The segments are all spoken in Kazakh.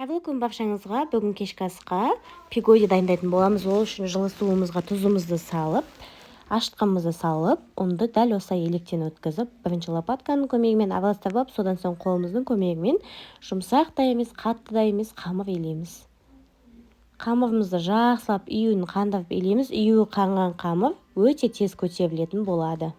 Қайырлы күн баршаңызға. Бүгін кешкі асқа пигоди дайындайтын боламыз. Ол үшін жылы суымызға тұзымызды салып, ашытқанымызды салып, ұнды дәл осылай електен өткізіп, бірінші лопатканың көмегімен араластырып, содан соң қолымыздың көмегімен жұмсақ та емес, қатты да емес қамыр илейміз. Қамырымызды жақсылап июін қандырып илейміз. Июі қанған қамыр өте тез көтерілетін болады.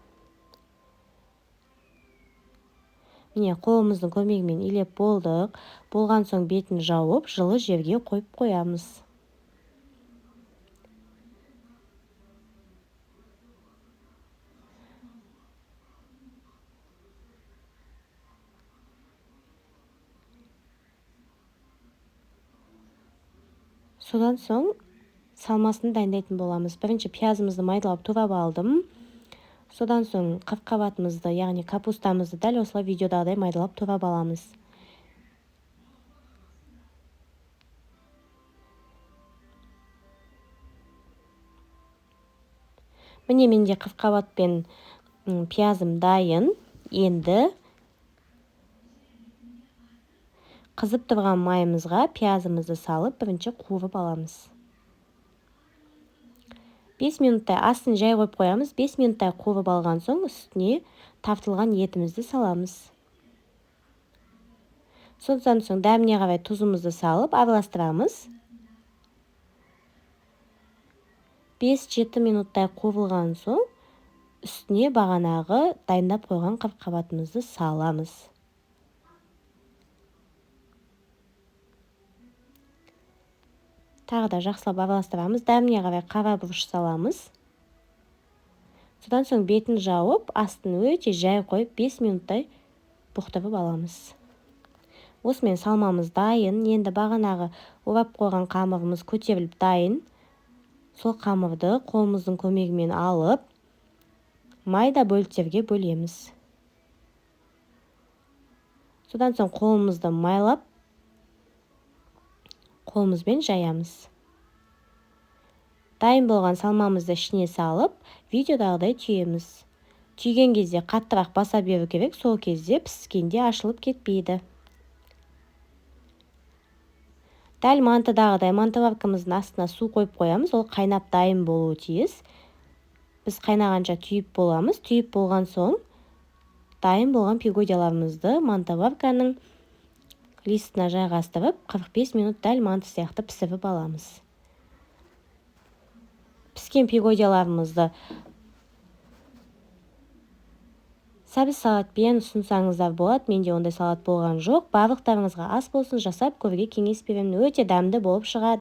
Міне, қолымыздың көмегімен илеп болдық. Болған соң бетін жауып, жылы жерге қойып қоямыз. Содан соң салмасын дайындайтын боламыз. Бірінші пиязымызды майдалап турап алдым. Содан соң қырыққабатымызды, яғни капустамызды дәл осылай видеодағыдай майдалап турап аламыз. Міне, менде қырыққабат пен пиязым дайын. Енді қызып тұрған майымызға пиязымызды салып, бірінші қуырып аламыз. 5 минуттай астын жай қойып қоямыз. 5 минуттай қуырып алған соң үстіне тартылған етімізді саламыз. Содан соң дәміне қарай тұзымызды салып араластырамыз. 5-7 минуттай қуырылған соң үстіне бағанағы дайындап қойған қырыққабатымызды саламыз. Тағы да жақсылап араластырамыз. Дәміне қарай қара бұрыш саламыз. Содан соң бетін жауып, астын өте жай қойып 5 минуттай бұқтырып аламыз. Осымен салмамыз дайын. Енді бағанағы орап қойған қамырымыз көтеріліп дайын. Сол қамырды қолымыздың көмегімен алып, майда бөліктерге бөлеміз. Содан соң қолымызды майлап, қолымызбен жаямыз. Дайын болған салмамызды ішіне салып, видеодағыдай түйеміз. Түйген кезде қаттырақ баса беру керек, сол кезде піскенде ашылып кетпейді. Дәл мантыдағыдай мантываркамыздың астына су қойып қоямыз, ол қайнап дайын болуы тиіс. Біз қайнағанша түйіп боламыз. Түйіп болған соң дайын болған пигодияларымызды мантыварканың листына жайғастырып, 45 минут дәл манты сияқты пісіріп аламыз. Піскен пигодияларымызды сәбіз салатпен ұсынсаңыздар болады. Менде ондай салат болған жоқ. Барлықтарыңызға ас болсын, жасап көруге кеңес беремін. Өте дәмді болып шығады.